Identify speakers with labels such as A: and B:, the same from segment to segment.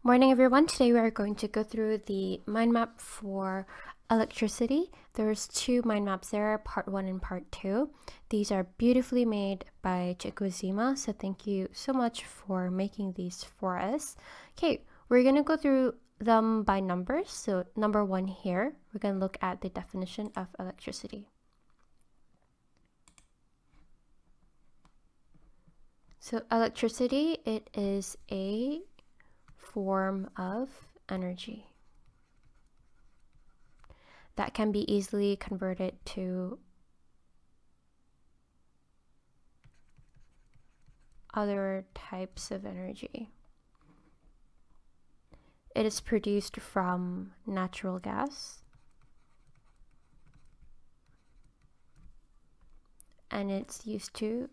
A: Morning everyone. Today we are going to go through the mind map for electricity. There's two mind maps there, part 1 and part 2. These are beautifully made by Chikuzima, so thank you so much for making these for us. Okay, we're going to go through them by numbers. So number 1 here, we're going to look at the definition of electricity. So electricity, it is a form of energy that can be easily converted to other types of energy. It is produced from natural gas, and it's used to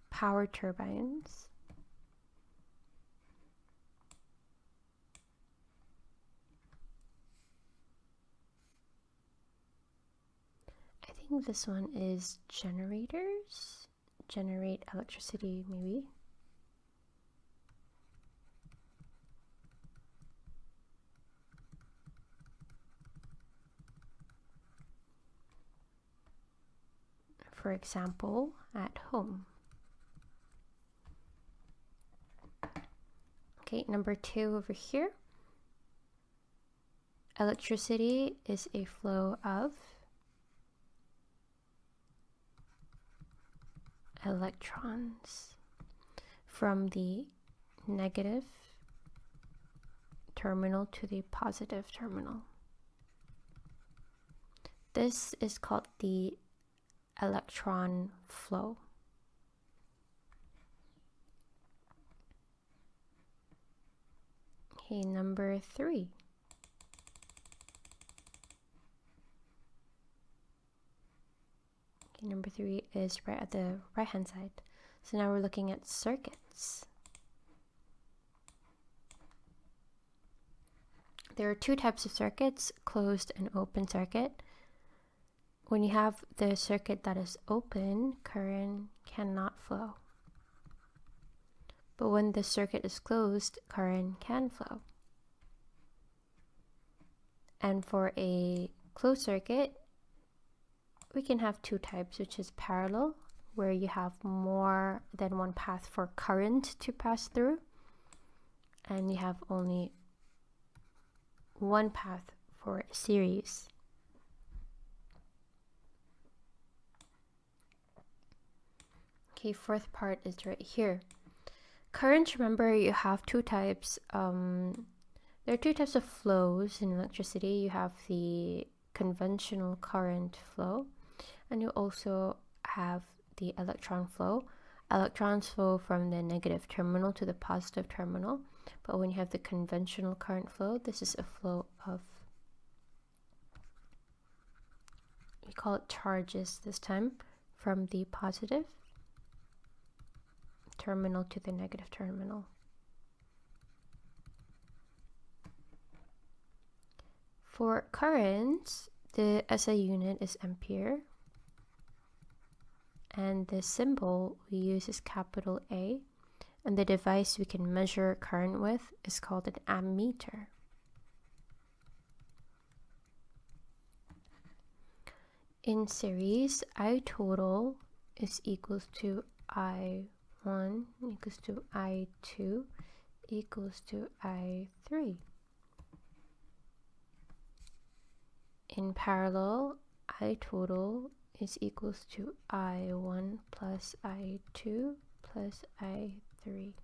A: power turbines, I think this one is generators, generate electricity maybe. For example, at home. Okay, number 2 over here. Electricity is a flow of electrons from the negative terminal to the positive terminal. This is called the electron flow. Okay, number 3. Okay, number 3 is right at the right hand side. So now we're looking at circuits. There are 2 types of circuits, closed and open circuit. When you have the circuit that is open, current cannot flow. But when the circuit is closed, current can flow. And for a closed circuit, we can have 2 types, which is parallel, where you have more than one path for current to pass through, and you have only one path for series. Okay, 4th part is right here. Current, remember, you have 2 types. There are 2 types of flows in electricity. You have the conventional current flow, and you also have the electron flow. Electrons flow from the negative terminal to the positive terminal. But when you have the conventional current flow, this is a flow of, we call it charges this time, from the positive terminal to the negative terminal. For currents, the SI unit is ampere, and the symbol we use is capital A, and the device we can measure current with is called an ammeter. In series, I total is equals to I1 equals to I2 equals to I3. In parallel, I total is equals to I1 plus I2 plus I3.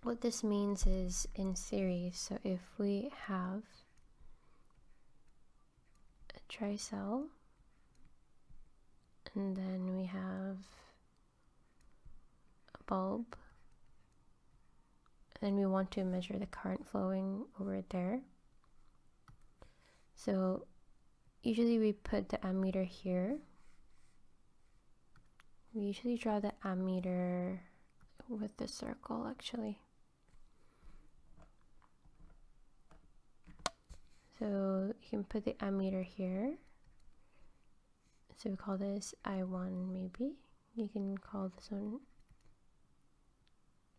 A: What this means is in series, so if we have a tricell, and then we have a bulb, and we want to measure the current flowing over there. So usually we put the ammeter here. We usually draw the ammeter with the circle actually. So you can put the ammeter here, So we call this I1 maybe. You can call this one,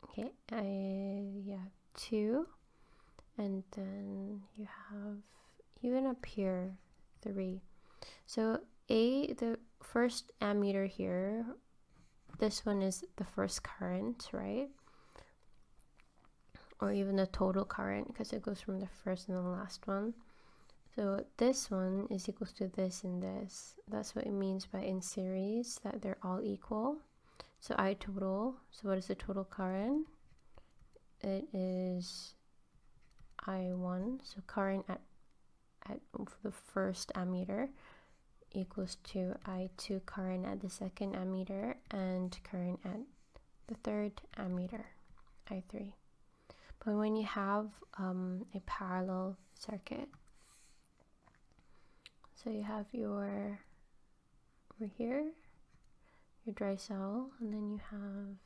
A: okay, yeah, 2. And then you have, even up here, 3. So the first ammeter here, this one is the first current, right? Or even the total current, because it goes from the first and the last one. So this one is equals to this and this. That's what it means by in series, that they're all equal. So I total, so what is the total current? It is I1, so current at the first ammeter equals to I2 current at the second ammeter and current at the third ammeter, I3. But when you have a parallel circuit, so you have your, over here, your dry cell, and then you have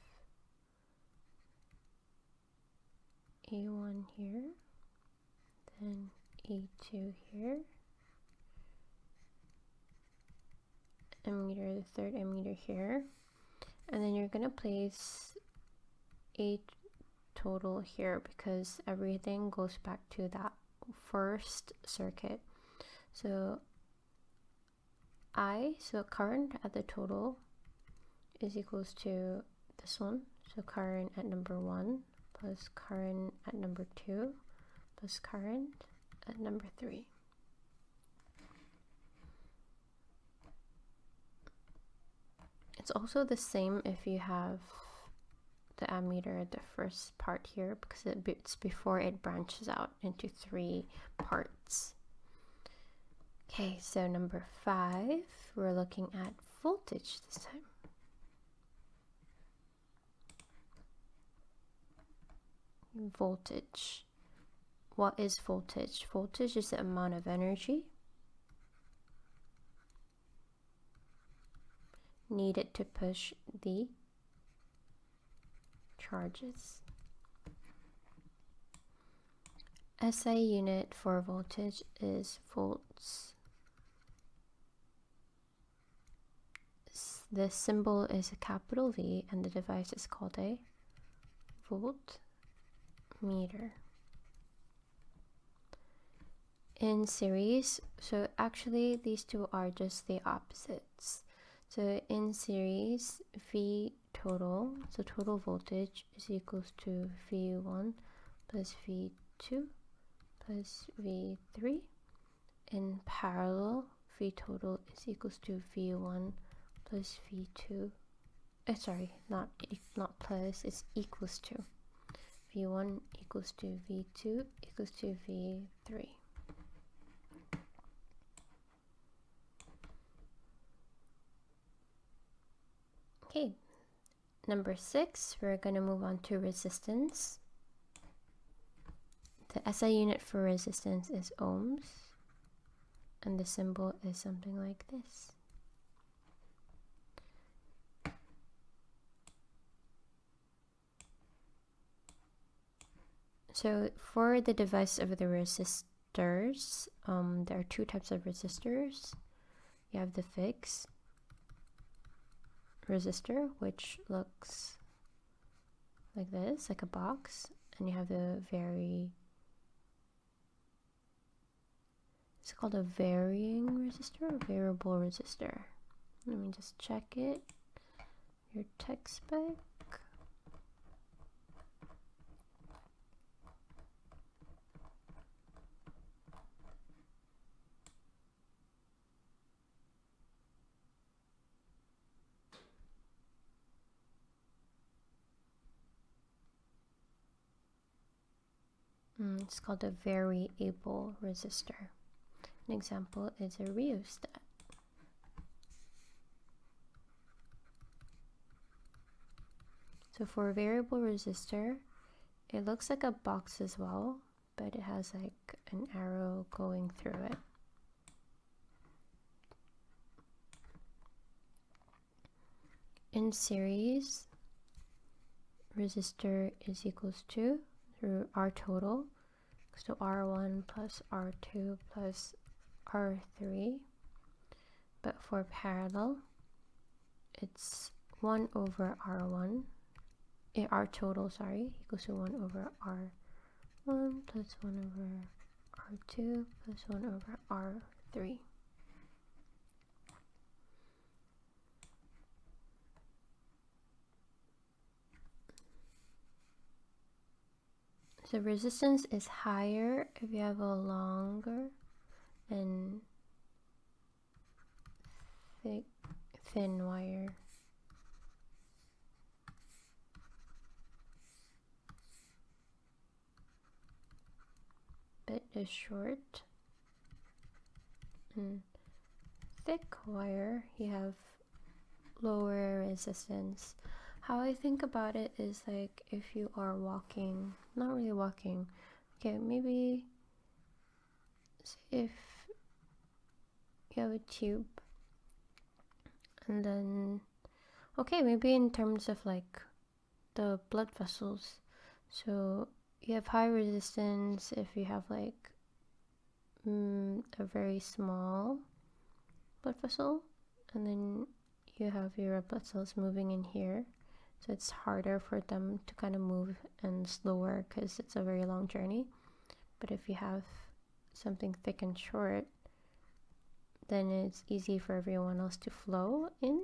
A: A1 here, then A2 here, ammeter, the third ammeter here, and then you're gonna place A total here because everything goes back to that first circuit. So so current at the total is equals to this one, so current at number 1 plus current at number 2 plus current at number 3. It's also the same if you have the ammeter at the first part here, because it's before it branches out into 3 parts. Okay, so number 5, we're looking at voltage this time. Voltage. What is voltage? Voltage is the amount of energy needed to push the charges. SI unit for voltage is volts. The symbol is a capital V and the device is called a voltmeter. In series, so actually these two are just the opposites. So in series, V total, so total voltage is equals to V1 plus V2 plus V3. In parallel, V total is equals to V1 plus V2. Sorry, not plus, it's equals to. V1 equals to V2 equals to V3. Okay, number 6, we're going to move on to resistance. The SI unit for resistance is ohms, and the symbol is something like this. So for the device of the resistors, there are 2 types of resistors. You have the fixed resistor, which looks like this, like a box, and you have the it's called a varying resistor or variable resistor. Let me just check it. Your textbook. It's called a variable resistor. An example is a rheostat. So for a variable resistor, it looks like a box as well, but it has like an arrow going through it. In series, resistor is equals to through R total, so R1 plus R2 plus R3 but for parallel, it's 1 over R1, R total, sorry, equals to 1 over R1 plus 1 over R2 plus 1 over R3. So resistance is higher if you have a longer and thin wire. But the short and thick wire, you have lower resistance. How I think about it is like if you are walking, not really walking, okay, maybe if you have a tube and then, okay, maybe in terms of like the blood vessels, so you have high resistance if you have like a very small blood vessel, and then you have your blood cells moving in here, so it's harder for them to kind of move and slower because it's a very long journey. But if you have something thick and short, then it's easy for everyone else to flow in,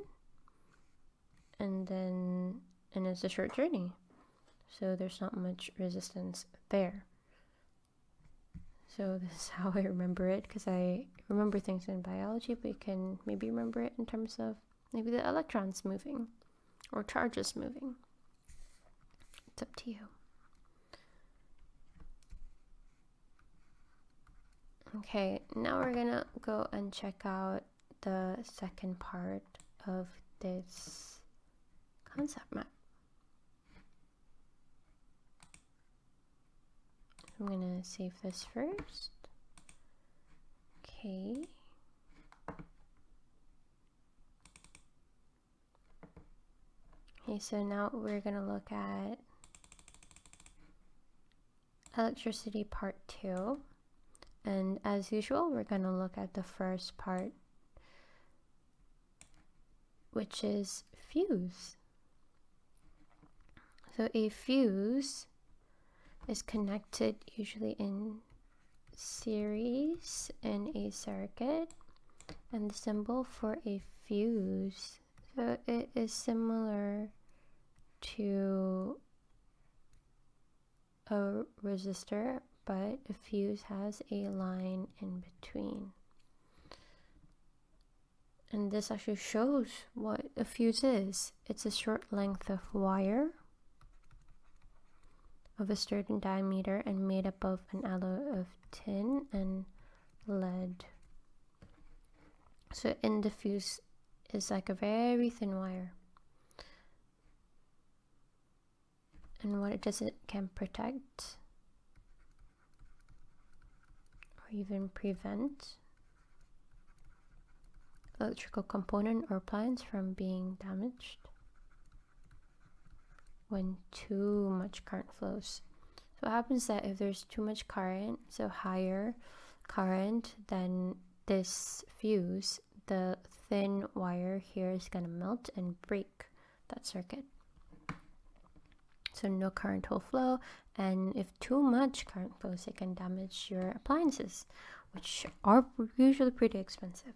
A: and it's a short journey, so there's not much resistance there. So this is how I remember it, because I remember things in biology, but you can maybe remember it in terms of maybe the electrons moving or charges moving. It's up to you. Okay, now we're gonna go and check out the second part of this concept map. I'm gonna save this first. Okay. Okay, so now we're gonna look at electricity part 2. And as usual, we're gonna look at the first part, which is fuse. So a fuse is connected usually in series in a circuit, and the symbol for a fuse, so it is similar to a resistor, but a fuse has a line in between. And this actually shows what a fuse is. It's a short length of wire of a certain diameter and made up of an alloy of tin and lead. So in the fuse is like a very thin wire. And what it does, it can protect or even prevent electrical component or appliance from being damaged when too much current flows. So what happens is that if there's too much current, so higher current, then this fuse, the thin wire here, is going to melt and break that circuit. So no current will flow, and if too much current flows, it can damage your appliances, which are usually pretty expensive.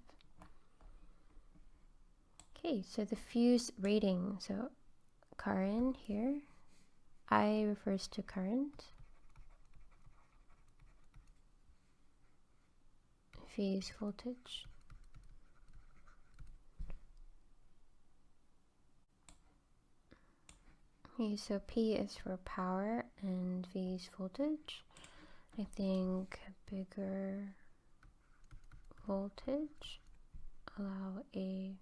A: Okay, so the fuse rating, so current here, I refers to current, phase voltage, okay, so P is for power and phase voltage. I think bigger voltage allow a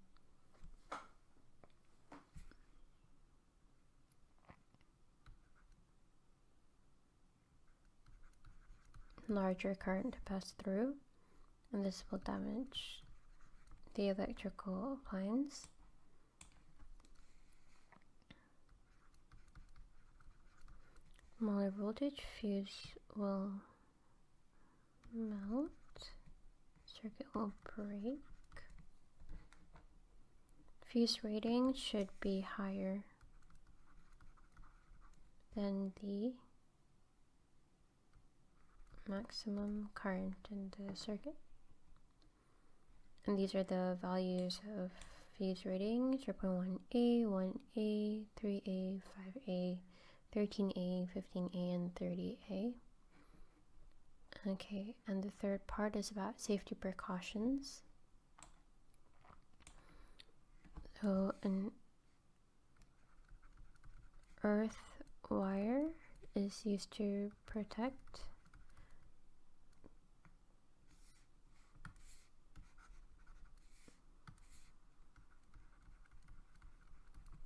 A: larger current to pass through, and this will damage the electrical appliance. Smaller voltage, fuse will melt, circuit will break. fuse rating should be higher than the maximum current in the circuit. And these are the values of fuse rating: 0.1A, 1A, 3A, 5A, 13A, 15A, and 30A. Okay, and the third part is about safety precautions. So an earth wire is used to protect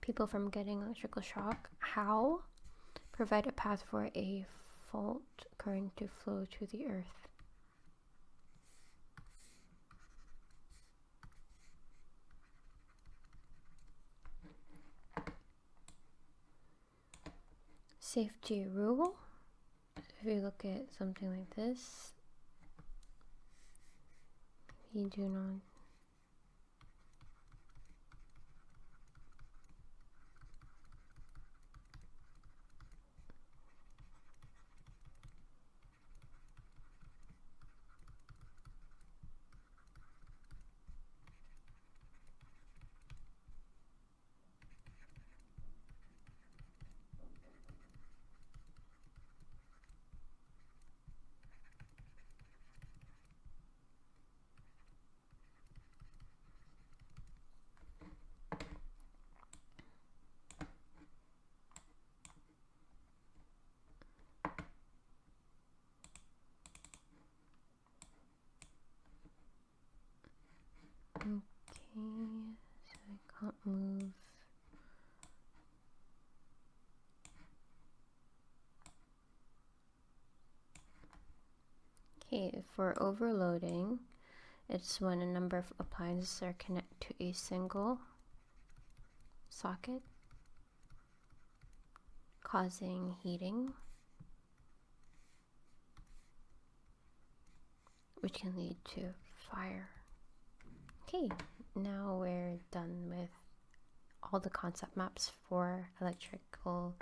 A: people from getting electrical shock. How? Provide a path for a fault current to flow to the earth. Safety rule. If you look at something like this, you do not Okay, so I can't move. Okay, for overloading, it's when a number of appliances are connected to a single socket, causing heating, which can lead to fire. Okay, now we're done with all the concept maps for electrical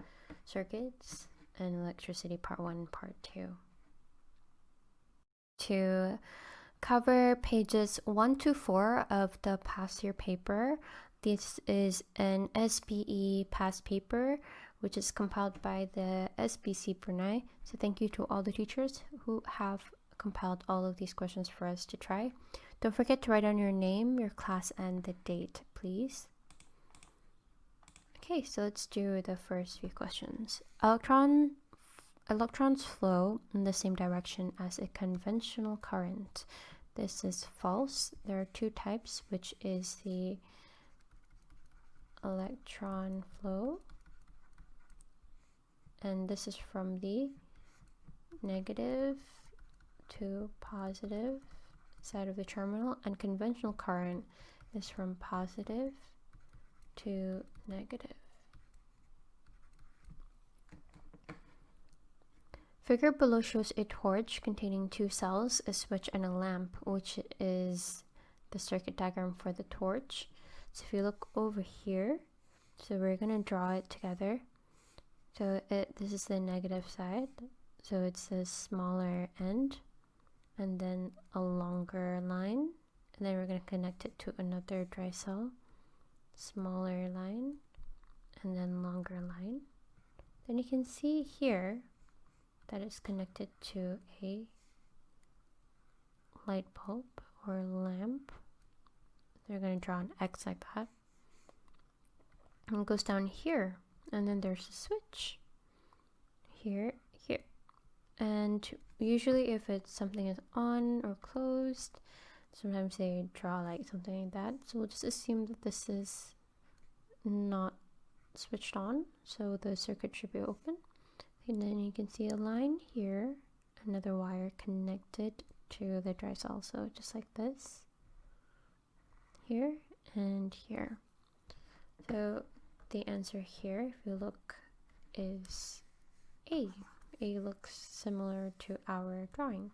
A: circuits and electricity part 1 and part 2. To cover pages 1 to 4 of the past year paper, this is an SPE Past Paper, which is compiled by the SBC Brunei. So thank you to all the teachers who have compiled all of these questions for us to try. Don't forget to write down your name, your class, and the date, please. Okay, so let's do the first few questions. Electrons flow in the same direction as a conventional current. This is false. There are two types, which is the electron flow, and this is from the negative to positive side of the terminal, and conventional current is from positive to negative. Figure below shows a torch containing two cells, a switch, and a lamp, which is the circuit diagram for the torch. So if you look over here, so we're going to draw it together. So this is the negative side, so it's the smaller end, and then a longer line, and then we're going to connect it to another dry cell, smaller line, and then longer line. Then you can see here that it's connected to a light bulb or lamp. They're going to draw an X like that, and it goes down here, and then there's a switch here, here. And usually if it's something is on or closed, sometimes they draw like something like that. So we'll just assume that this is not switched on, so the circuit should be open. And then you can see a line here, another wire connected to the dry cell. So just like this, here and here. So the answer here, if you look, is A. A looks similar to our drawing.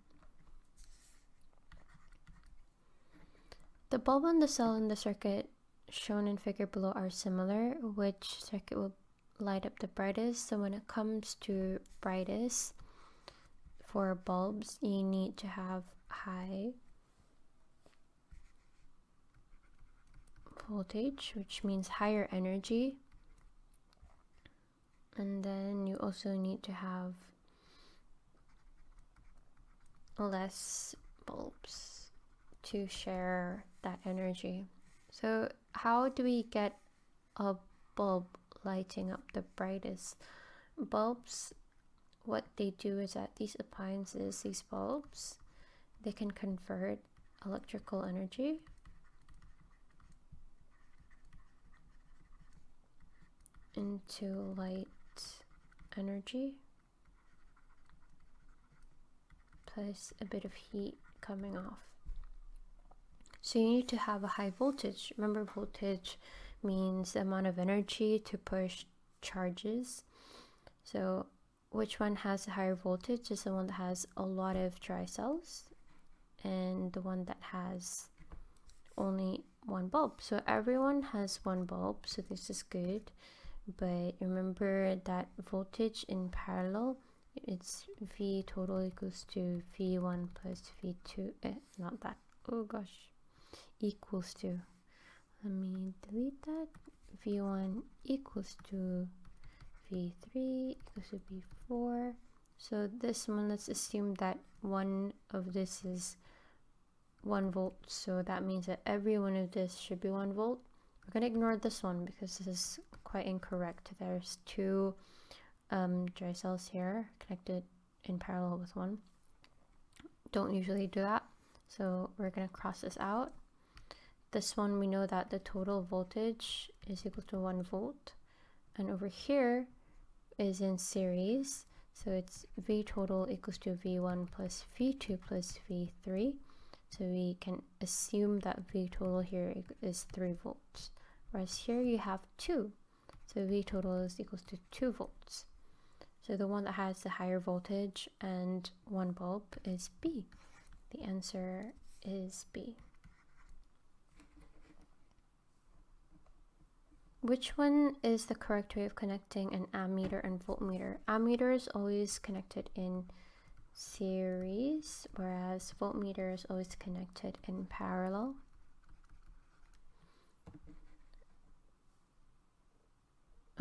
A: The bulb on the cell in the circuit shown in figure below are similar, which circuit will light up the brightest. So when it comes to brightest for bulbs, you need to have high voltage, which means higher energy, and then you also need to have less bulbs to share that energy. So how do we get a bulb lighting up the brightest? Bulbs, what they do is that these appliances, these bulbs, they can convert electrical energy into light energy plus a bit of heat coming off. So you need to have a high voltage. Remember, voltage means the amount of energy to push charges. So which one has a higher voltage is the one that has a lot of dry cells, and the one that has only one bulb. So everyone has one bulb, so this is good. But remember that voltage in parallel, it's V total equals to V1 plus V2, not that, oh gosh, equals to, let me delete that, V1 equals to V3 equals to V4. So this one, let's assume that one of this is 1 volt, so that means that every one of this should be 1 volt. We're going to ignore this one because this is quite incorrect. There's two dry cells here connected in parallel with one. Don't usually do that, so we're going to cross this out. This one, we know that the total voltage is equal to 1 volt, and over here is in series, so it's V total equals to V1 plus V2 plus V3. So we can assume that V total here is 3 volts, whereas here you have 2. So V total is equals to 2 volts. So the one that has the higher voltage and 1 bulb is B. The answer is B. Which one is the correct way of connecting an ammeter and voltmeter? Ammeter is always connected in series, whereas voltmeter is always connected in parallel.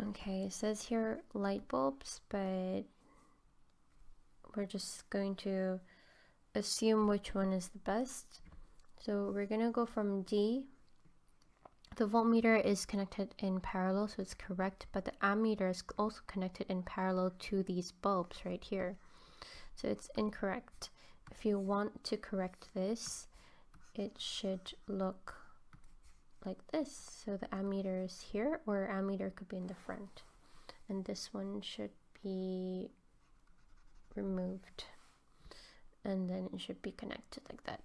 A: Okay, it says here light bulbs, but we're just going to assume which one is the best. So we're going to go from D. The voltmeter is connected in parallel, so it's correct, but the ammeter is also connected in parallel to these bulbs right here. So it's incorrect. If you want to correct this, it should look like this. So the ammeter is here, or ammeter could be in the front, and this one should be removed, and then it should be connected like that.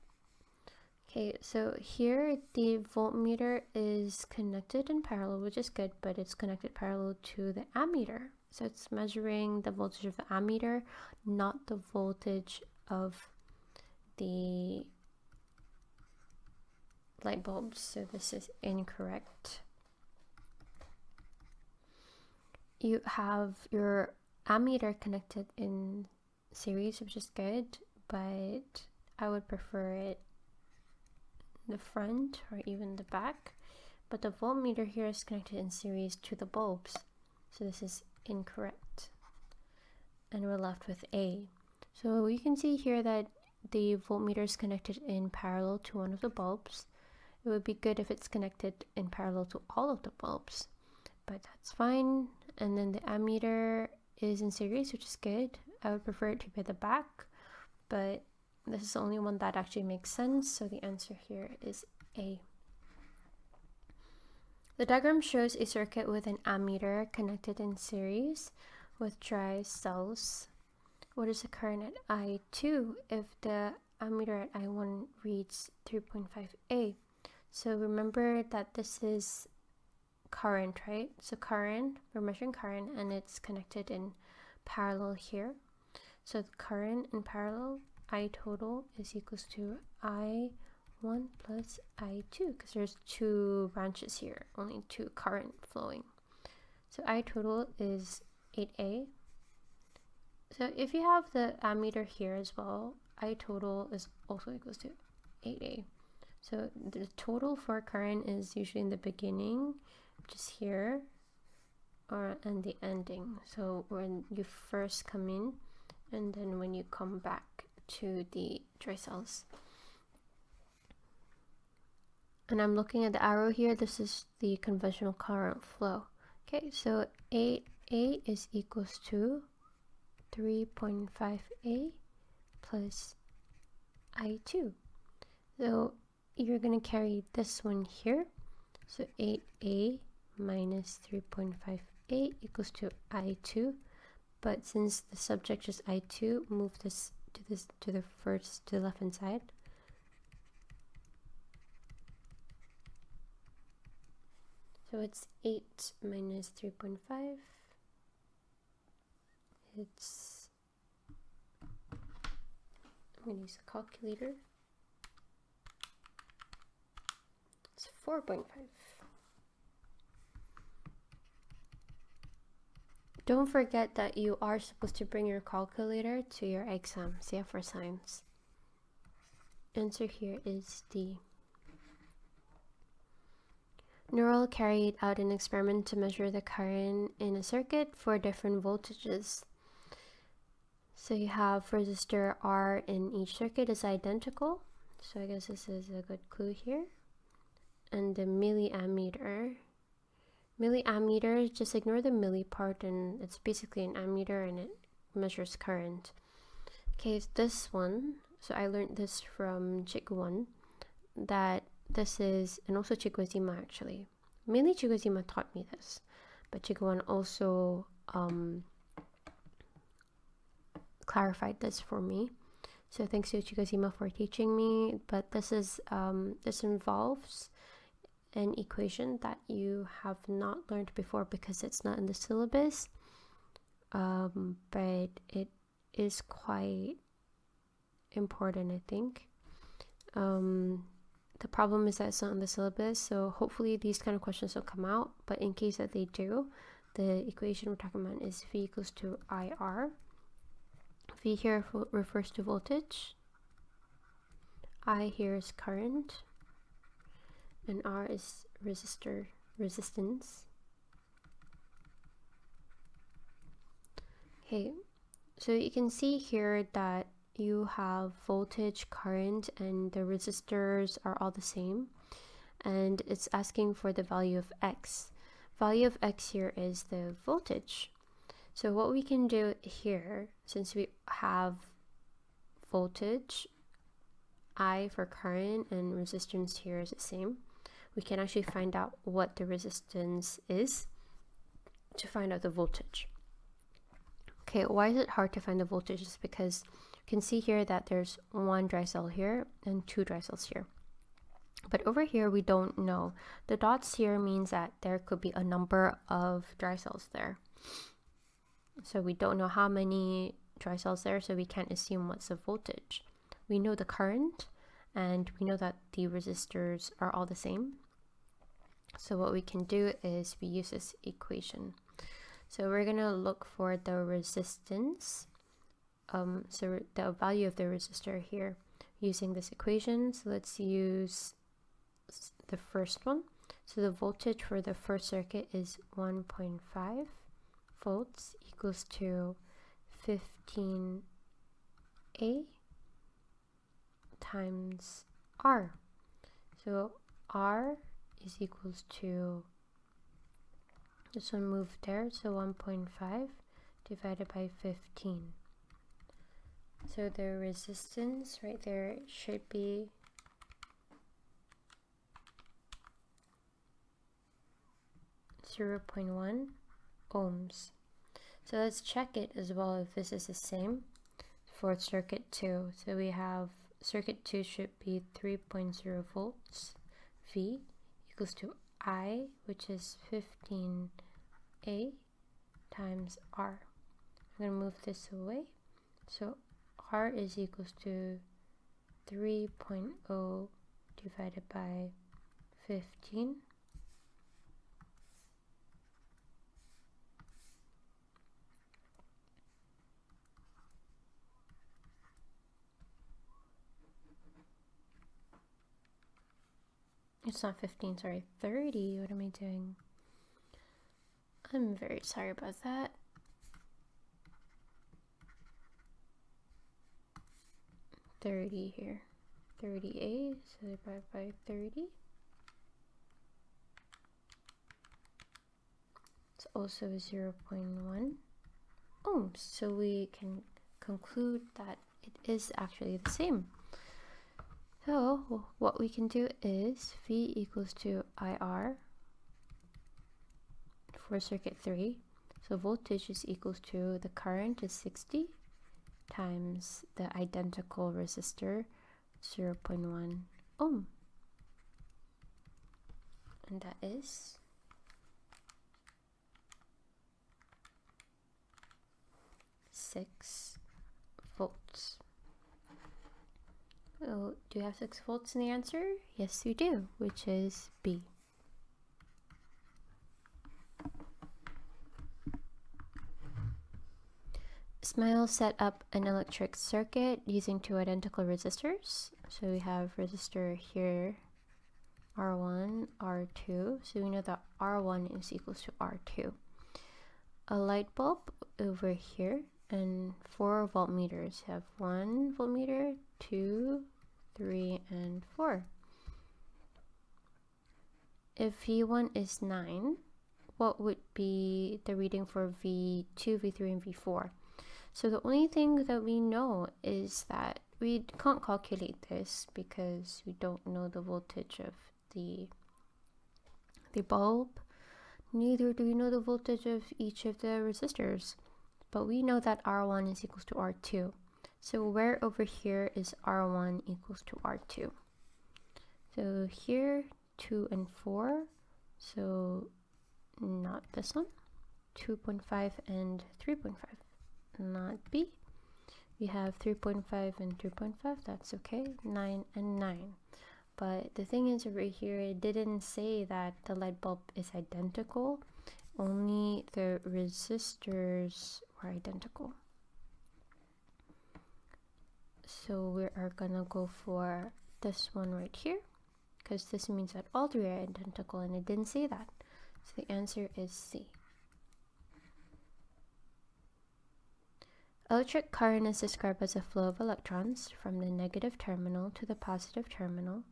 A: Okay, so here the voltmeter is connected in parallel, which is good, but it's connected parallel to the ammeter. So it's measuring the voltage of the ammeter, not the voltage of the light bulbs. So this is incorrect. You have your ammeter connected in series, which is good, but I would prefer it the front or even the back. But the voltmeter here is connected in series to the bulbs, so this is incorrect, and we're left with A. So you can see here that the voltmeter is connected in parallel to one of the bulbs. It would be good if it's connected in parallel to all of the bulbs, but that's fine. And then the ammeter is in series, which is good. I would prefer it to be at the back, but this is the only one that actually makes sense, so the answer here is A. The diagram shows a circuit with an ammeter connected in series with dry cells. What is the current at I2 if the ammeter at I1 reads 3.5A? So remember that this is current, right? So current, we're measuring current, and it's connected in parallel here. So the current in parallel, I total is equals to I1 1 plus I2, because there's 2 branches here, only 2 current flowing. So I total is 8A. So if you have the ammeter here as well, I total is also equals to 8A. So the total for current is usually in the beginning, which is here, and the ending. So when you first come in, and then when you come back to the dry cells. And I'm looking at the arrow here. This is the conventional current flow. Okay, so 8A is equals to 3.5A plus I2. So you're going to carry this one here. So 8A minus 3.5A equals to I2. But since the subject is I2, move this to the left hand side. So it's 8 minus 3.5. It's, I'm going to use a calculator. It's 4.5. Don't forget that you are supposed to bring your calculator to your exams, yeah, for science. Answer here is D. Neural carried out an experiment to measure the current in a circuit for different voltages. So you have resistor R in each circuit is identical. So I guess this is a good clue here. And the milliammeter. Milliammeter, just ignore the milli part, and it's basically an ammeter and it measures current. Okay, this one, so I learned this from Chiguan, that this is, and also Chiguazima actually. Mainly Chiguazima taught me this, but Chiguan also clarified this for me. So thanks to Chiguazima for teaching me, but this is this involves an equation that you have not learned before because it's not in the syllabus, but it is quite important, I think. The problem is that it's not in the syllabus, so hopefully these kind of questions will come out, but in case that they do, the equation we're talking about is V equals to IR. V here refers to voltage, I here is current, and R is resistance. Okay, so you can see here that you have voltage, current, and the resistors are all the same, and it's asking for the value of X. Value of X here is the voltage. So what we can do here, since we have voltage, I for current, and resistance here is the same, we can actually find out what the resistance is to find out the voltage. Okay, why is it hard to find the voltage? Is because you can see here that there's 1 dry cell here and 2 dry cells here. But over here, we don't know. The dots here means that there could be a number of dry cells there. So we don't know how many dry cells there, so we can't assume what's the voltage. We know the current, and we know that the resistors are all the same. So what we can do is we use this equation. So we're going to look for the resistance, so the value of the resistor here using this equation. So let's use the first one. So the voltage for the first circuit is 1.5 volts equals to 15A times R. So R is equals to, this one moved there, so 1.5 divided by 15. So the resistance right there should be 0.1 ohms. So let's check it as well if this is the same for circuit 2. So we have circuit 2 should be 3.0 volts. V equals to I, which is 15A times R. I'm going to move this away. So R is equals to 3.0 divided by 15. It's not 15, sorry, 30. What am I doing? I'm very sorry about that. 30 here. 30A, so divided by 30. It's also 0.1 ohms, so we can conclude that it is actually the same. So what we can do is V equals to IR for circuit 3. So voltage is equals to the current is 60 times the identical resistor 0.1 ohm. And that is 6 volts. Oh, do you have 6 volts in the answer? Yes, you do, which is B. Smile set up an electric circuit using 2 identical resistors. So we have resistor here, R1, R2. So we know that R1 is equals to R2. A light bulb over here, and 4 voltmeters. You have 1 voltmeter, 2, 3, and 4. If V1 is 9, what would be the reading for V2, V3, and V4? So the only thing that we know is that we can't calculate this because we don't know the voltage of the bulb. Neither do we know the voltage of each of the resistors. But we know that R1 is equals to R2. So where over here is R1 equals to R2? So here, 2 and 4. So not this one. 2.5 and 3.5. Not B. We have 3.5 and 3.5. That's okay. 9 and 9. But the thing is over here, it didn't say that the light bulb is identical. Only the resistors were identical. So we are gonna go for this one right here, because this means that all 3 are identical, and it didn't say that. So the answer is C. Electric current is described as a flow of electrons from the negative terminal to the positive terminal.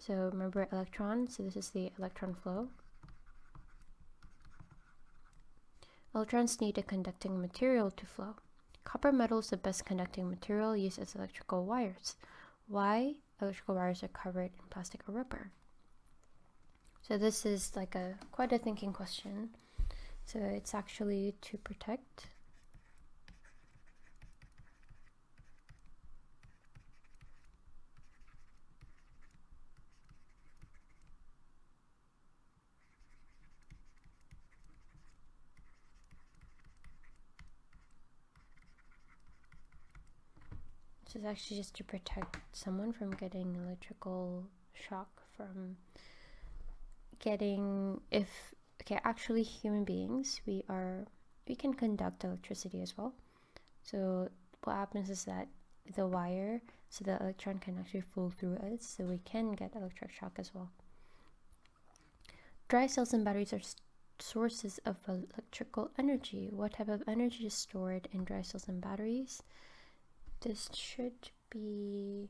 A: So remember electrons, so this is the electron flow. Electrons need a conducting material to flow. Copper metal is the best conducting material used as electrical wires. Why electrical wires are covered in plastic or rubber? So this is like quite a thinking question. So it's actually to protect. This is actually just to protect someone from getting electrical shock, from getting, actually human beings, we can conduct electricity as well. So what happens is that the wire, so the electron can actually flow through it, so we can get electric shock as well. Dry cells and batteries are sources of electrical energy. What type of energy is stored in dry cells and batteries? This should be...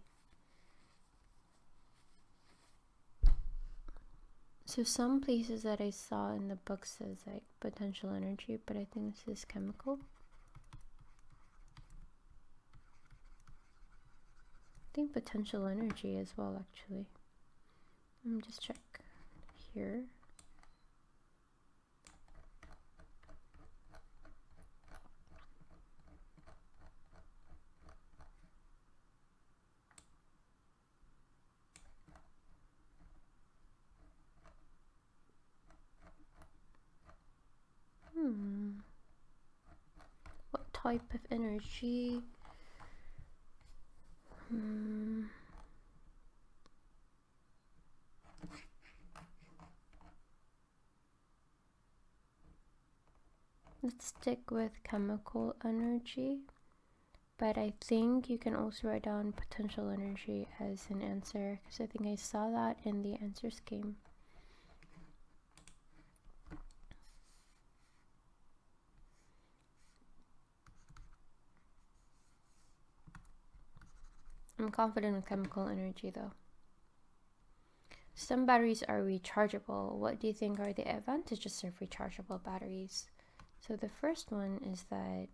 A: So some places that I saw in the book says like potential energy, but I think this is chemical. I think potential energy as well, actually. Let me just check here. What type of energy? Let's stick with chemical energy, but I think you can also write down potential energy as an answer, because I think I saw that in the answer scheme. I'm confident with chemical energy though. Some batteries are rechargeable. What do you think are the advantages of rechargeable batteries? So the first one is that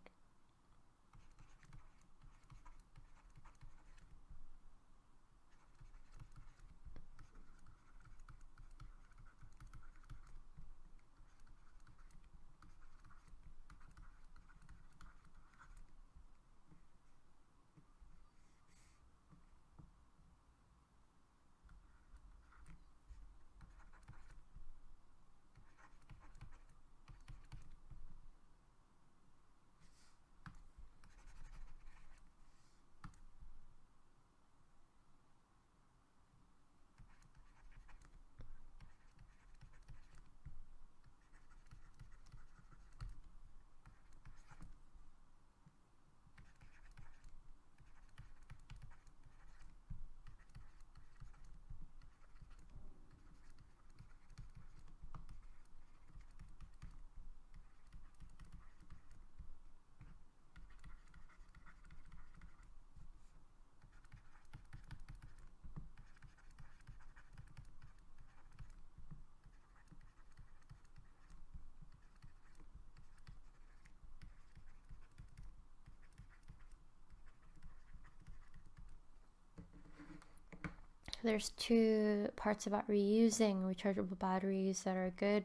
A: there's two parts about reusing rechargeable batteries that are good.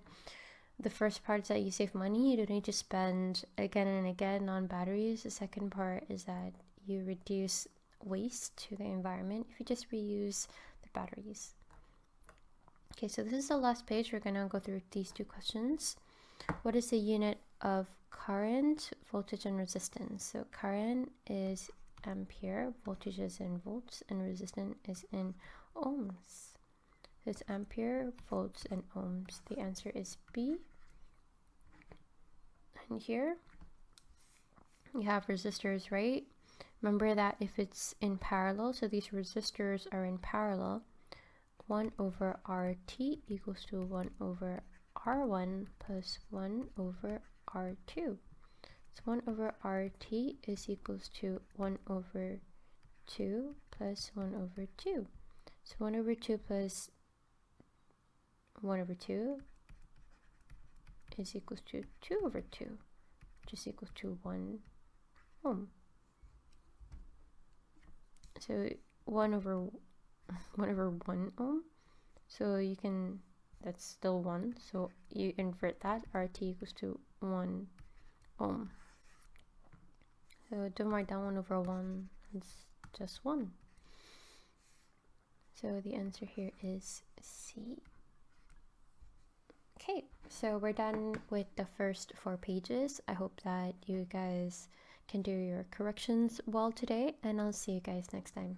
A: The first part is that you save money. You don't need to spend again and again on batteries. The second part is that you reduce waste to the environment if you just reuse the batteries. Okay, so this is the last page. We're going to go through these two questions. What is the unit of current, voltage, and resistance? So current is ampere, voltage is in volts, and resistance is in ohms. It's ampere, volts, and ohms. The answer is B. And here you have resistors, right? Remember that if it's in parallel, so these resistors are in parallel, 1 over RT equals to 1 over R1 plus 1 over R2. So 1 over RT is equals to 1 over 2 plus 1 over 2. So 1 over 2 plus 1 over 2 is equals to 2 over 2, which is equal to 1 ohm. So 1 over 1 ohm. So you can, that's still 1. So you invert that, RT equals to 1 ohm. So don't write down 1 over 1, it's just 1. So the answer here is C. Okay, so we're done with the first 4 pages. I hope that you guys can do your corrections well today, and I'll see you guys next time.